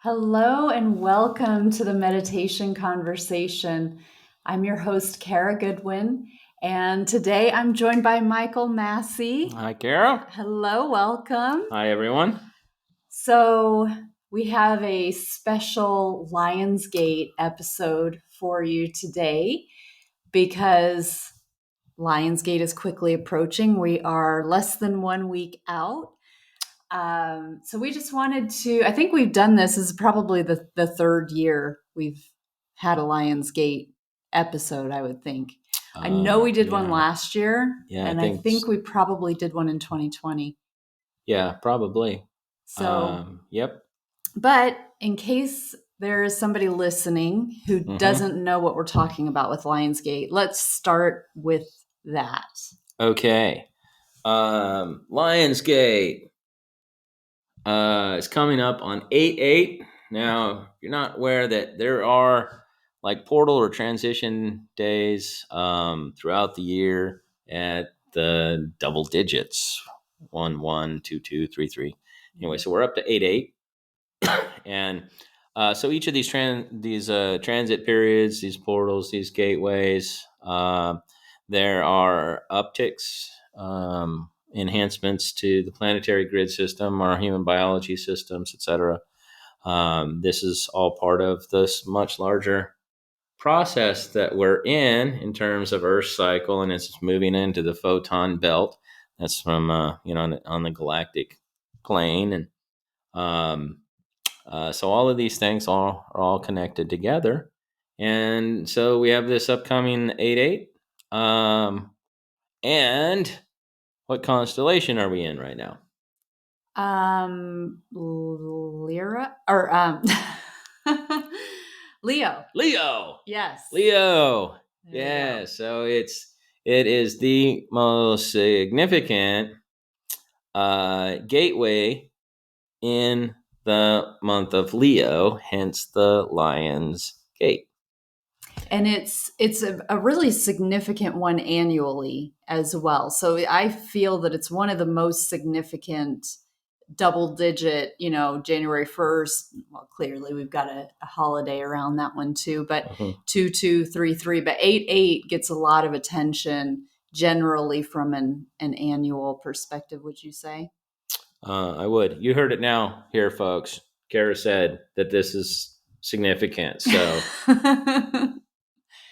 Hello and welcome to the meditation conversation. I'm your host, Kara Goodwin, and today I'm joined by Michael Massey. Hi, Kara. Hello, welcome. Hi, everyone. So, we have a special Lionsgate episode for you today because Lionsgate is quickly approaching. We are less than 1 week out. So we just wanted to, I think we've done this. This is probably the third year we've had a Lionsgate episode, I would think. I know we did one last year, and I think we probably did one in 2020. Yeah, probably. So, yep. But in case there is somebody listening who doesn't know what we're talking about with Lionsgate, let's start with that. Okay. Lionsgate is coming up on 8/8. Now, if you're not aware that there are like portal or transition days throughout the year at the double digits 1, 1, 2, 2, 3, 3. Anyway, so we're up to 8/8. And so each of these transit periods, these portals, these gateways, there are upticks, enhancements to the planetary grid system, our human biology systems, etc. This is all part of this much larger process that we're in terms of Earth's cycle, and it's moving into the photon belt. That's from on the galactic plane, and so all of these things are all connected together. And so we have this upcoming 8/8. And what constellation are we in right now? Lyra or Leo. Leo. Yes. Leo. Yeah. So it is the most significant gateway in the month of Leo, hence the Lion's Gate. And it's a really significant one annually as well. So I feel that it's one of the most significant double digit, January 1st. Well, clearly we've got a holiday around that one too, but 2, 2, 3, 3, but 8, 8 gets a lot of attention generally from an annual perspective, would you say? I would. You heard it now here, folks. Kara said that this is significant. So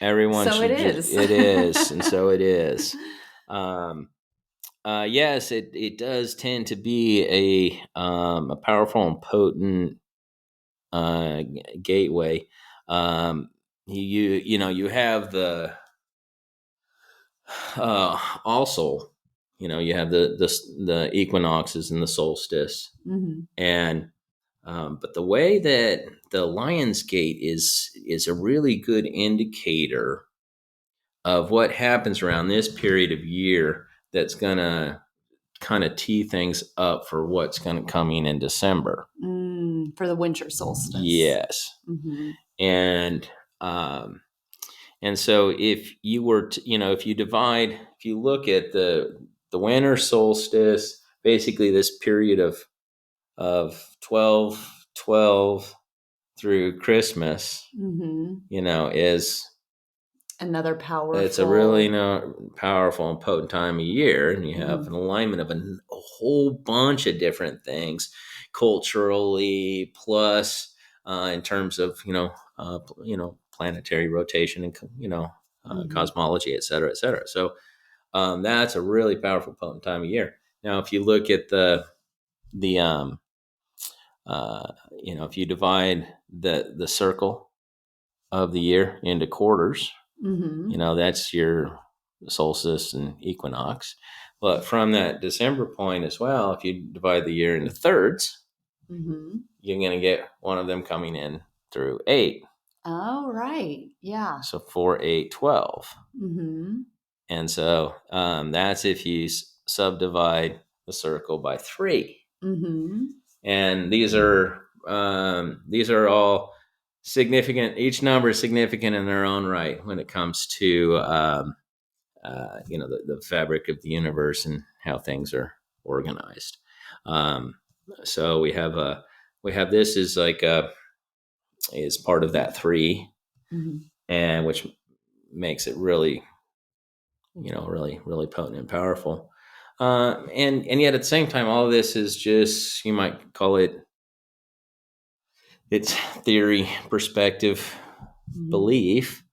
everyone so should. It is. It is. And so it is. Yes, it does tend to be a powerful and potent gateway. You have the also, you have the equinoxes and the solstice, and but the way that the Lion's Gate is a really good indicator of what happens around this period of year that's going to kind of tee things up for what's going to coming in December. For the winter solstice. Yes. And so if you were to, if you look at the winter solstice, basically this period of 12/12 through Christmas, is another powerful. It's a really powerful and potent time of year, and you have an alignment of a whole bunch of different things, culturally, plus in terms of planetary rotation and cosmology, et cetera, et cetera. So that's a really powerful, potent time of year. Now, if you look at if you divide the circle of the year into quarters, that's your solstice and equinox. But from that December point as well, if you divide the year into thirds, you're going to get one of them coming in through 8. Oh, right. Yeah. So 4, 8, 12. And so that's if you subdivide the circle by 3. And these are all significant. Each number is significant in their own right when it comes to the fabric of the universe and how things are organized. So we have we have this is like is part of that 3, Mm-hmm. and which makes it really, really, really potent and powerful. And yet at the same time, all of this is just, you might call it, it's theory, perspective, Mm-hmm. belief.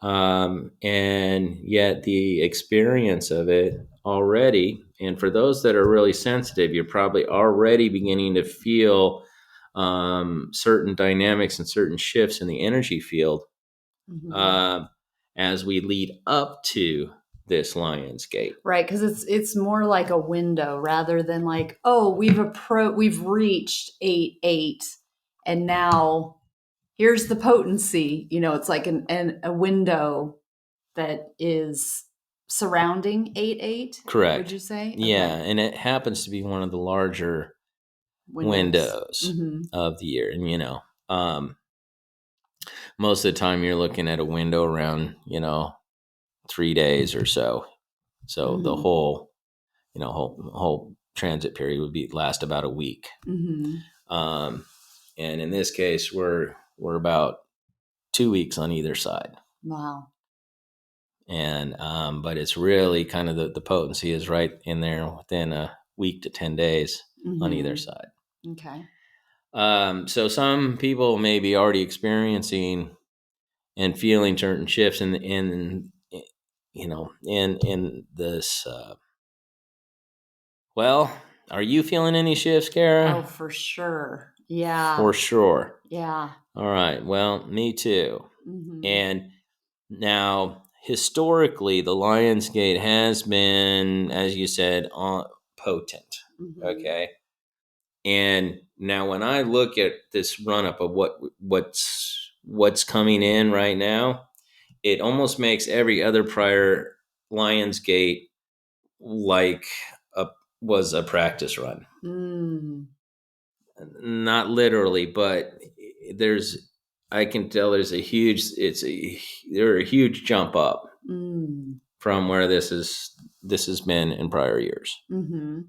And yet the experience of it already, and for those that are really sensitive, you're probably already beginning to feel certain dynamics and certain shifts in the energy field Mm-hmm. um, as we lead up to this Lion's Gate. Right, because it's more like a window rather than like, oh, we've reached 8-8, and now here's the potency. It's like a window that is surrounding 8-8. Would Correct. you say? Yeah, Okay, and it happens to be one of the larger windows. windows Mm-hmm. of the year. And, most of the time you're looking at a window around, 3 days or so. So the Mm-hmm. whole transit period would be last about a week. Mm-hmm. Um, and in this case, we're about 2 weeks on either side. Wow. And but it's really kind of the potency is right in there within a week to 10 days on either Mm-hmm. side. Okay. So some people may be already experiencing and feeling certain shifts in this. Well, are you feeling any shifts, Oh, Kara? for sure. Yeah. For sure. Yeah. All right. Well, me too. Mm-hmm. And now, historically, the Lion's Gate has been, as you said, potent. Mm-hmm. Okay. And now, when I look at this run up of what's coming in right now, it almost makes every other prior Lion's Gate like a was a practice run. Mm. Not literally, but there's I can tell there's a huge there a huge jump up Mm. from where this has been in prior years. Mm-hmm.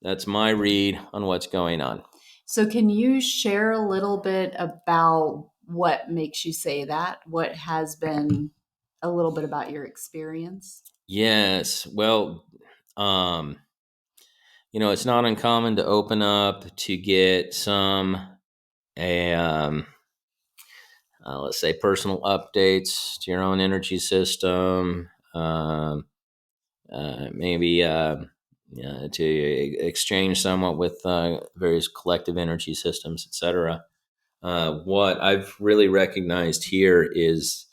That's my read on what's going on. So, can you share a little bit about what makes you say that? What has been a little bit about your experience? Yes, well, um, it's not uncommon to open up to get a let's say personal updates to your own energy system. Maybe to exchange somewhat with various collective energy systems, etc. What I've really recognized here is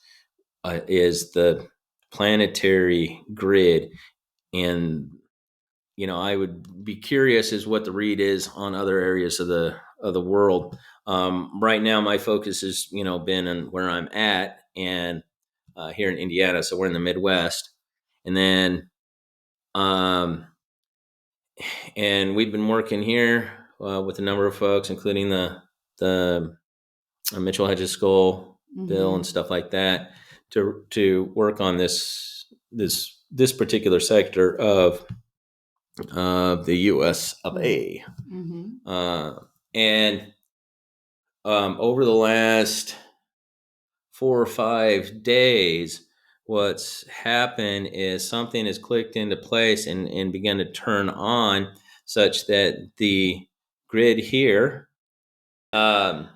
the planetary grid, and I would be curious as what the read is on other areas of the world. Right now, my focus has been on where I'm at, and here in Indiana, so we're in the Midwest, and then um, and we've been working here with a number of folks, including the Mitchell Hedges School bill Mm-hmm. and stuff like that, to work on this particular sector of the U.S. of Mm-hmm. A. Mm-hmm. And over the last 4 or 5 days, what's happened is something has clicked into place and begun to turn on, such that the grid here, um,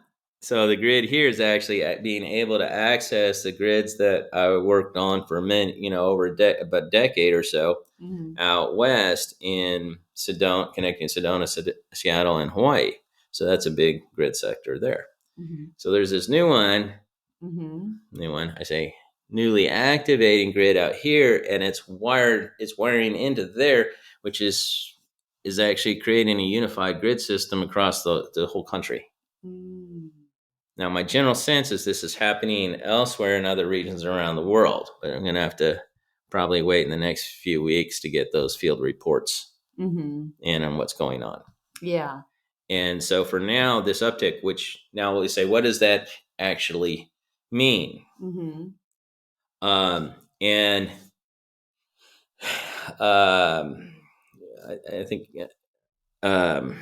so the grid here is actually being able to access the grids that I worked on for a minute, over about a decade or so Mm-hmm. out west in Sedona, connecting Sedona, Seattle, and Hawaii. So that's a big grid sector there. Mm-hmm. So there's this Mm-hmm. I say newly activating grid out here, and it's wiring into there, which is actually creating a unified grid system across the whole country. Mm. Now, my general sense is this is happening elsewhere in other regions around the world, but I'm going to have to probably wait in the next few weeks to get those field reports Mm-hmm. in on what's going on. Yeah. And so for now, this uptick, which now we say, what does that actually mean? Mm-hmm. And um, I think um,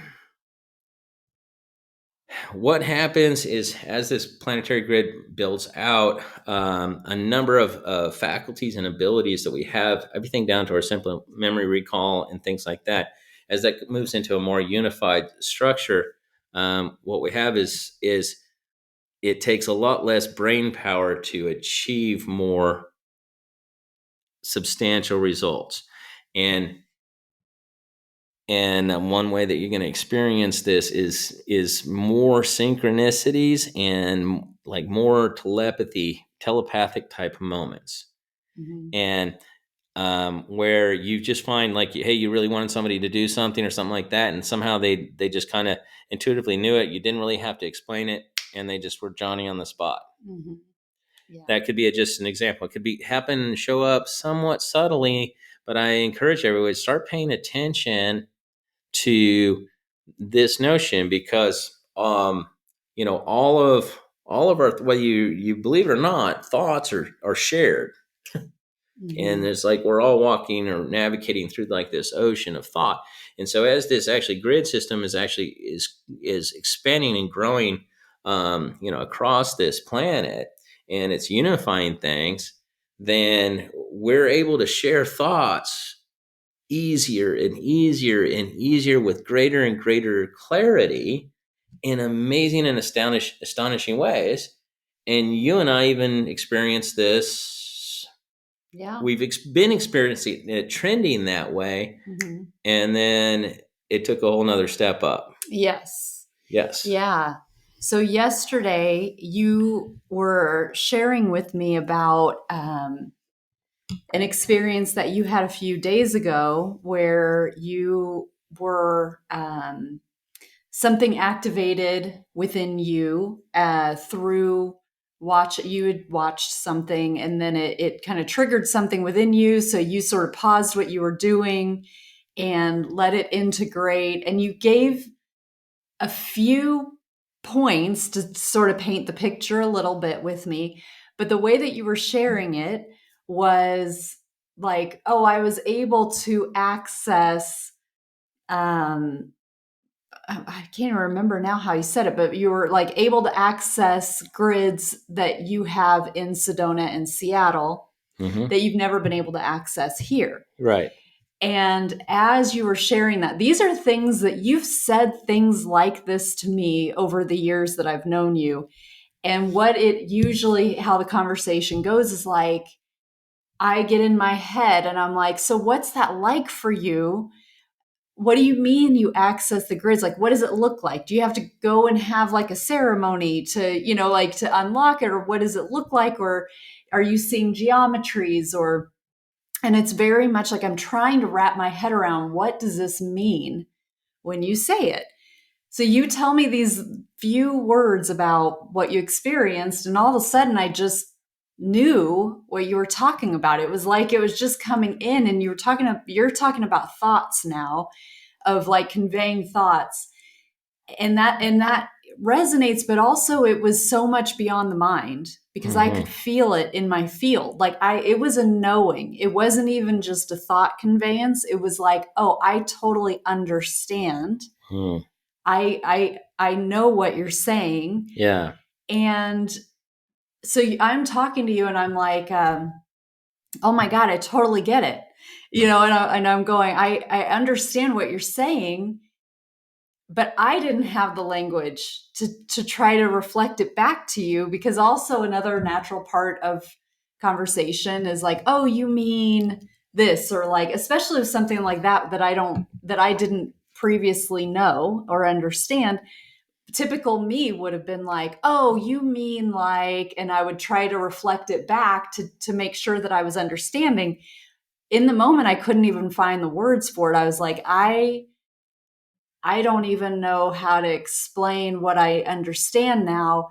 what happens is, as this planetary grid builds out, a number of faculties and abilities that we have, everything down to our simple memory recall and things like that, as that moves into a more unified structure, what we have is it takes a lot less brain power to achieve more substantial results. And one way that you're going to experience this is more synchronicities and like more telepathic type moments. Mm-hmm. And where you just find like, hey, you really wanted somebody to do something or something like that, and somehow they just kind of intuitively knew it. You didn't really have to explain it, and they just were Johnny on the spot. Mm-hmm. Yeah. That could be just an example. It could be happen and show up somewhat subtly, but I encourage everybody to start paying attention to this notion, because all of our, whether you believe it or not, thoughts are shared. Mm-hmm. And it's like we're all walking or navigating through like this ocean of thought. And so as this actually grid system is expanding and growing across this planet, and it's unifying things, then we're able to share thoughts easier and easier and easier with greater and greater clarity in amazing and astonishing ways. And you and I even experienced this. Yeah. We've been experiencing it trending that way. Mm-hmm. And then it took a whole nother step up. Yes. Yes. Yeah. So yesterday you were sharing with me about an experience that you had a few days ago where you were something activated within you through you had watched something, and then it kind of triggered something within you. So you sort of paused what you were doing and let it integrate. And you gave a few points to sort of paint the picture a little bit with me. But the way that you were sharing it was like, oh, I was able to access, I can't even remember now how you said it, but you were like able to access grids that you have in Sedona and Seattle that you've never been able to access here. Right. And as you were sharing that, these are things that you've said things like this to me over the years that I've known you. And what it usually, how the conversation goes is like, I get in my head and I'm like, so what's that like for you? What do you mean you access the grids? Like, what does it look like? Do you have to go and have like a ceremony to, like to unlock it? Or what does it look like? Or are you seeing geometries and it's very much like I'm trying to wrap my head around, what does this mean when you say it? So you tell me these few words about what you experienced, and all of a sudden I just knew what you were talking about. It was like it was just coming in, and you're talking about thoughts now, of like conveying thoughts. And that resonates, but also it was so much beyond the mind, because I could feel it in my field. Like it was a knowing. It wasn't even just a thought conveyance. It was like, oh, I totally understand. I know what you're saying. Yeah. And so I'm talking to you and I'm like, oh my God, I totally get it. And I'm going, I understand what you're saying, but I didn't have the language to try to reflect it back to you, because also another natural part of conversation is like, oh, you mean this, or like, especially with something like that I didn't previously know or understand. Typical me would have been like, oh, you mean like, and I would try to reflect it back to make sure that I was understanding. In the moment, I couldn't even find the words for it. I was like, I don't even know how to explain what I understand now.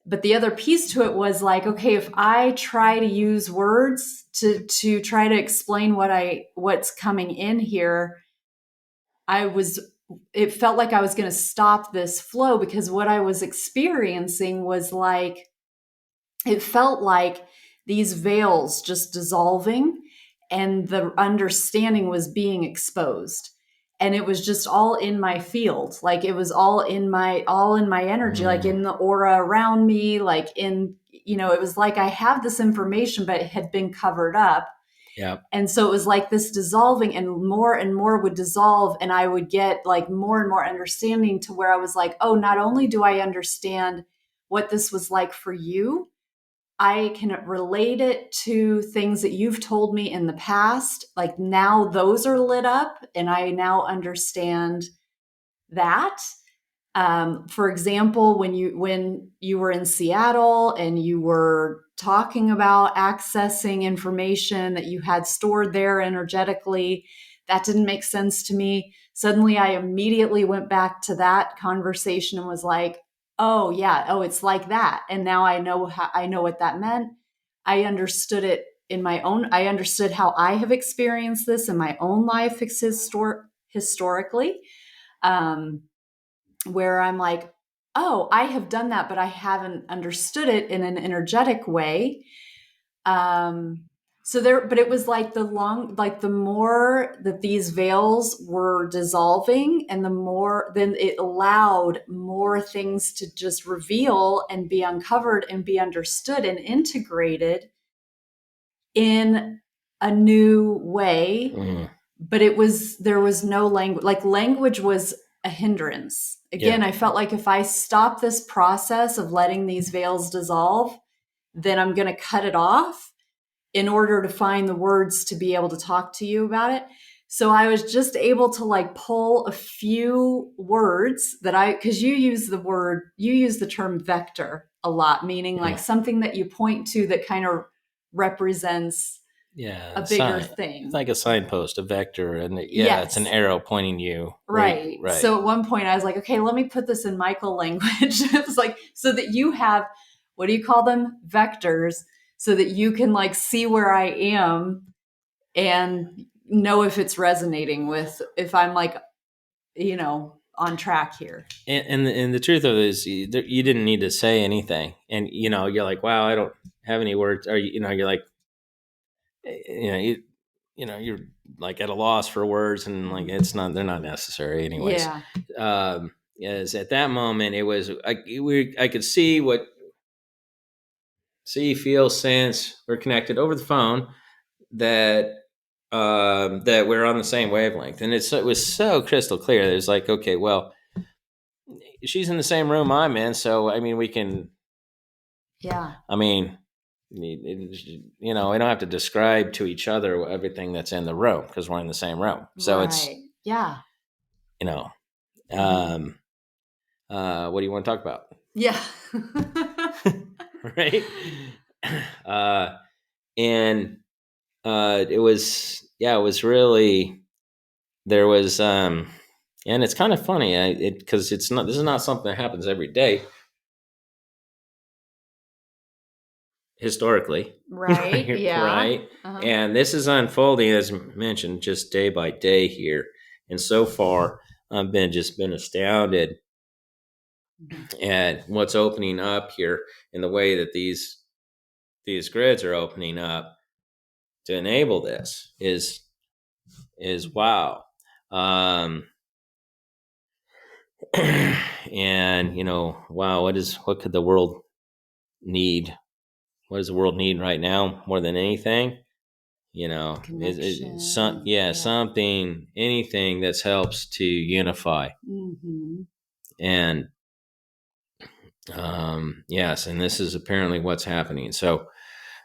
But the other piece to it was like, okay, if I try to use words to try to explain what's coming in here, it felt like I was going to stop this flow, because what I was experiencing was like, it felt like these veils just dissolving and the understanding was being exposed. and it was just all in my field. Like it was all in my energy, like in the aura around me, like in, it was like I have this information, but it had been covered up. Yeah. And so it was like this dissolving, and more would dissolve. And I would get like more and more understanding, to where I was like, oh, not only do I understand what this was like for you, I can relate it to things that you've told me in the past. Like now those are lit up, and I now understand that. For example, when you were in Seattle and you were talking about accessing information that you had stored there energetically, that didn't make sense to me. Suddenly, I immediately went back to that conversation and was like, "Oh yeah, oh it's like that." And now I know what that meant. I understood it in my own. I understood how I have experienced this in my own life historically. Um, where I'm like, oh, I have done that, but I haven't understood it in an energetic way. But it was like the more that these veils were dissolving, and the more, then it allowed more things to just reveal and be uncovered and be understood and integrated in a new way. But there was no language. Like language was a hindrance. Again, I felt like if I stop this process of letting these veils dissolve, then I'm going to cut it off in order to find the words to be able to talk to you about it. So I was just able to like pull a few words because you use the term vector a lot, meaning like something that you point to that kind of represents a bigger thing. It's like a signpost, a vector, and it's an arrow pointing you. Right. So at one point I was like, okay, let me put this in Michael language. It was like, so that you have, what do you call them? Vectors, so that you can like see where I am and know if it's resonating with, if I'm like, on track here. And the truth of it is, you didn't need to say anything. And, you're like, wow, I don't have any words. Or, you're like, you're like at a loss for words, and like they're not necessary anyways. Yes, at that moment it was I could feel, sense, we're connected over the phone, that that we're on the same wavelength, and it was so crystal clear. It was like, okay, well, she's in the same room I'm in, so I mean we can. I mean, we don't have to describe to each other everything that's in the room because we're in the same room. So it's what do you want to talk about? Right. And it was really, there was and it's kind of funny because this is not something that happens every day historically. Right. Right. And this is unfolding, as mentioned, just day by day here. And so far I've been astounded at what's opening up here, in the way that these grids are opening up to enable this is wow. And wow, what could the world need? What does the world need right now more than anything? Something, anything that helps to unify. And yes, and this is apparently what's happening. So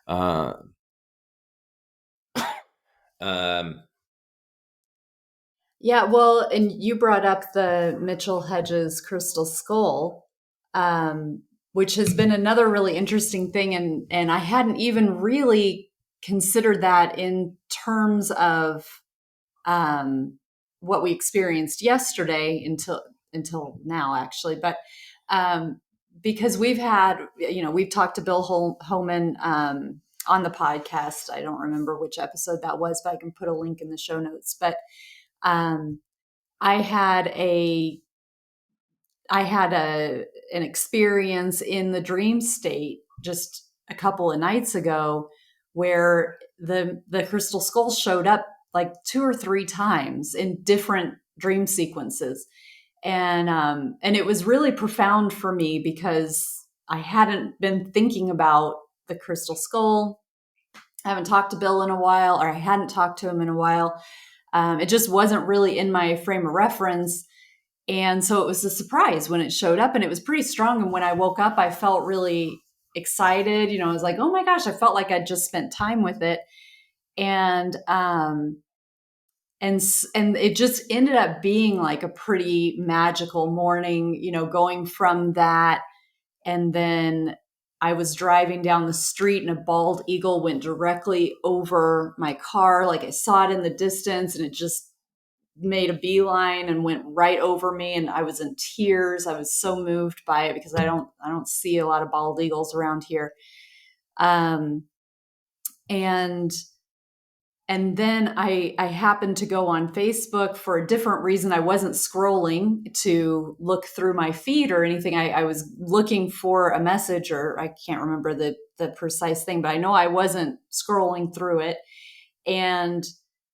well, and you brought up the Mitchell Hedges crystal skull, which has been another really interesting thing, and I hadn't even really considered that in terms of what we experienced yesterday until now, actually. But because we've talked to Bill Holman on the podcast. I don't remember which episode that was, but I can put a link in the show notes. But I had an experience in the dream state just a couple of nights ago, where the crystal skull showed up like 2 or 3 times in different dream sequences. And it was really profound for me because I hadn't been thinking about the crystal skull. I haven't talked to Bill in a while, or I hadn't talked to him in a while. It just wasn't really in my frame of reference. And so it was a surprise when it showed up, and it was pretty strong. And when I woke up, I felt really excited. I was like, oh my gosh, I felt like I'd just spent time with it. And, and it just ended up being like a pretty magical morning, going from that. And then I was driving down the street and a bald eagle went directly over my car. Like I saw it in the distance and it just made a beeline and went right over me. And I was in tears. I was so moved by it because I don't see a lot of bald eagles around here. Um, and and then I happened to go on Facebook for a different reason. I wasn't scrolling to look through my feed or anything. I was looking for a message, or I can't remember the precise thing, but I know I wasn't scrolling through it. And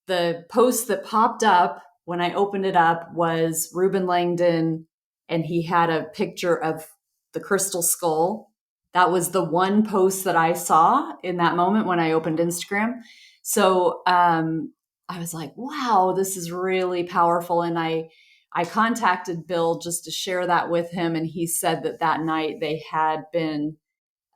the post that popped up when I opened it up was Reuben Langdon, and he had a picture of the crystal skull. That was the one post that I saw in that moment when I opened Instagram. So I was like, wow, this is really powerful. And I contacted Bill just to share that with him. And he said that night they had been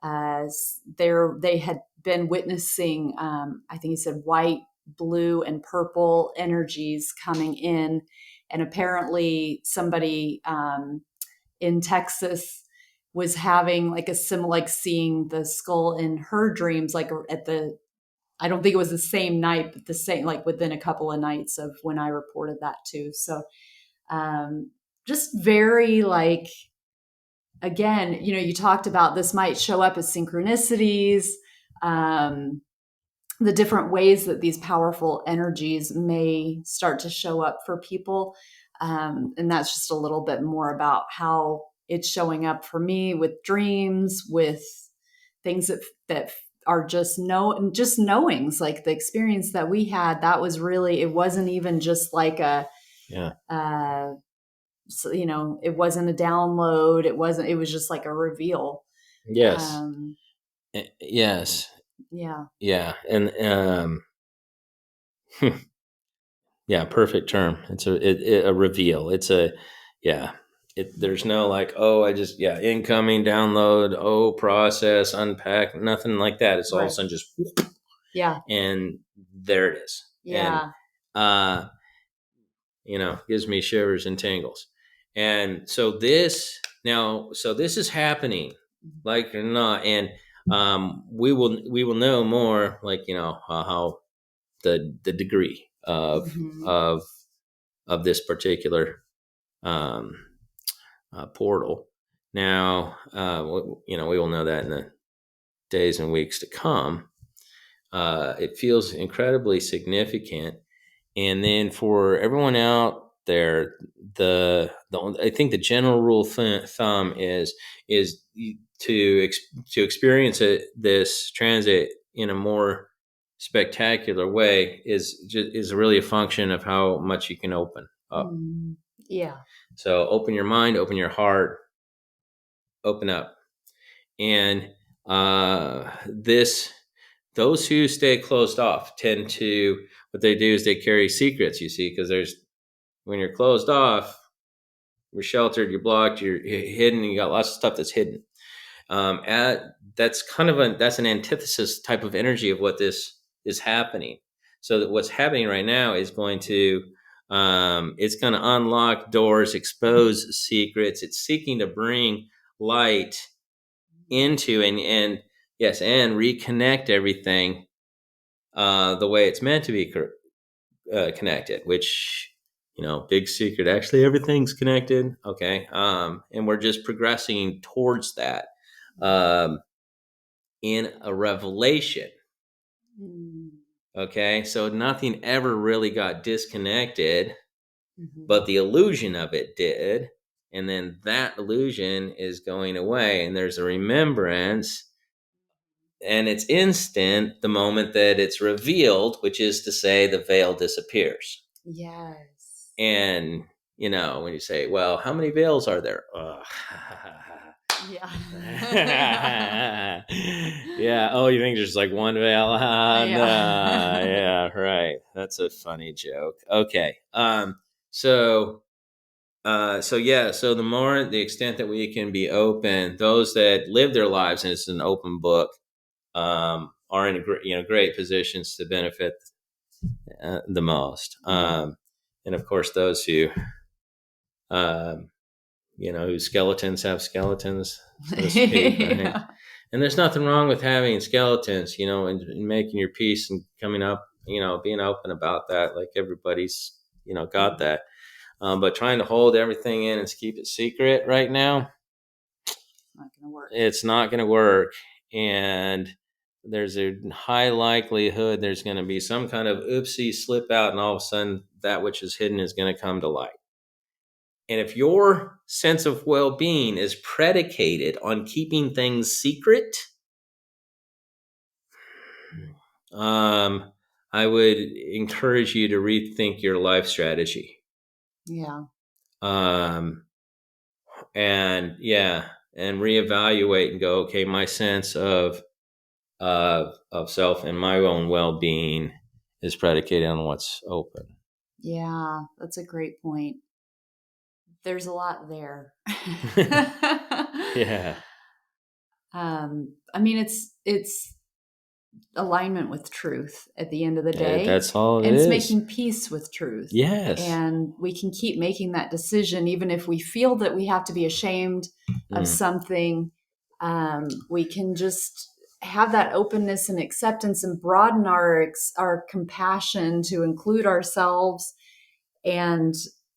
they had been witnessing, I think he said white, blue, and purple energies coming in. And apparently somebody in Texas was having like a similar, like seeing the skull in her dreams, like I don't think it was the same night, but the same, like within a couple of nights of when I reported that too. So just very like, again, you talked about this might show up as synchronicities, the different ways that these powerful energies may start to show up for people. And that's just a little bit more about how it's showing up for me with dreams, with things that are just knowings, like the experience that we had. That was really, it wasn't even just like so, it wasn't a download. It was just like a reveal. Yes. Yes. Yeah. Yeah. And yeah, perfect term. It's a reveal. It's there's no like, oh, incoming, download, process, unpack, nothing like that. It's all of a sudden just whoop, yeah, and there it is. Yeah. And gives me shivers and tingles. And so this is happening, like or not, and we will know more, like how the degree of of this particular portal. Now, we will know that in the days and weeks to come. It feels incredibly significant. And then for everyone out there, I think the general rule of thumb is to experience this transit in a more spectacular way is really a function of how much you can open up. Yeah. So open your mind, open your heart, open up. And those who stay closed off tend to, what they do is they carry secrets, you see, because when you're closed off, you're sheltered, you're blocked, you're hidden, you got lots of stuff that's hidden. That's that's an antithesis type of energy of what this is happening. So that what's happening right now is going to, it's going to unlock doors, expose secrets. It's seeking to bring light into and reconnect everything the way it's meant to be connected, which, big secret, actually everything's connected. Okay. And we're just progressing towards that in a revelation. Okay. So nothing ever really got disconnected, but the illusion of it did. And then that illusion is going away, and there's a remembrance, and it's instant the moment that it's revealed, which is to say the veil disappears. Yes. And when you say, well, how many veils are there? Yeah. Yeah. Oh, you think there's like one veil? Yeah. No. Yeah, right. That's a funny joke. Okay. So the extent that we can be open, those that live their lives and it's an open book, are in great positions to benefit the most. And of course, those who um, whose skeletons have skeletons, so to speak, right? Yeah. And there's nothing wrong with having skeletons, and making your peace and coming up, being open about that. Like everybody's, got that. But trying to hold everything in and keep it secret right now, Not gonna work. it's not going to work. And there's a high likelihood there's going to be some kind of oopsie slip out, and all of a sudden that which is hidden is going to come to light. And if your sense of well-being is predicated on keeping things secret, I would encourage you to rethink your life strategy. Yeah. And reevaluate and go, okay, my sense of self and my own well-being is predicated on what's open. Yeah, that's a great point. There's a lot there. Yeah. I mean, it's alignment with truth at the end of the day. That's all it and it's is. making peace with truth. Yes. And we can keep making that decision, even if we feel that we have to be ashamed of something. We can just have that openness and acceptance and broaden our compassion to include ourselves and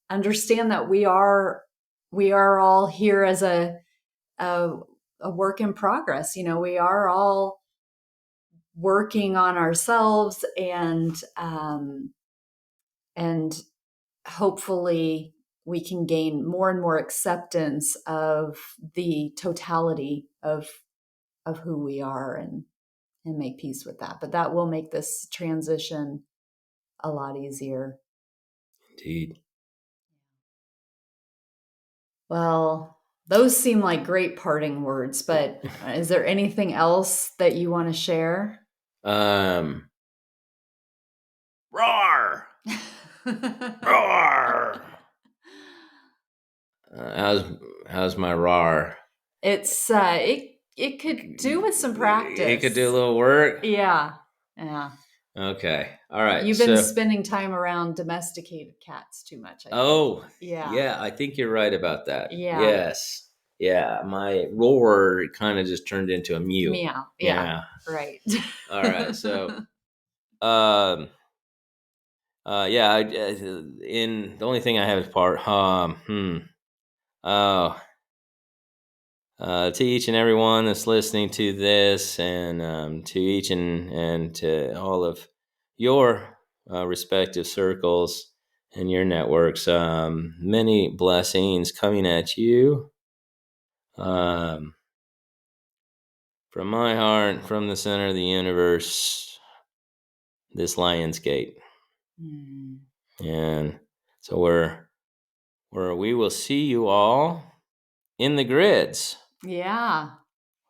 understand that we are all here as a work in progress. We are all working on ourselves, and hopefully we can gain more and more acceptance of the totality of who we are, and make peace with that. But that will make this transition a lot easier. Indeed. Well, those seem like great parting words, but is there anything else that you want to share? Roar! Roar! How's my roar? It's it could do with some practice. It could do a little work. Yeah. Okay. All right. You've been spending time around domesticated cats too much, I think. Yeah. I think you're right about that. Yeah. Yes. Yeah. My roar kind of just turned into a mew. Meow. Yeah. Right. All right. So, yeah. In the only thing I have is part. Oh. To each and everyone that's listening to this, and to each and to all of your respective circles and your networks, many blessings coming at you, from my heart, from the center of the universe, this Lion's Gate. And so where we will see you all in the grids. Yeah.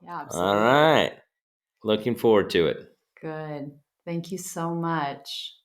Yeah, absolutely. All right. Looking forward to it. Good. Thank you so much.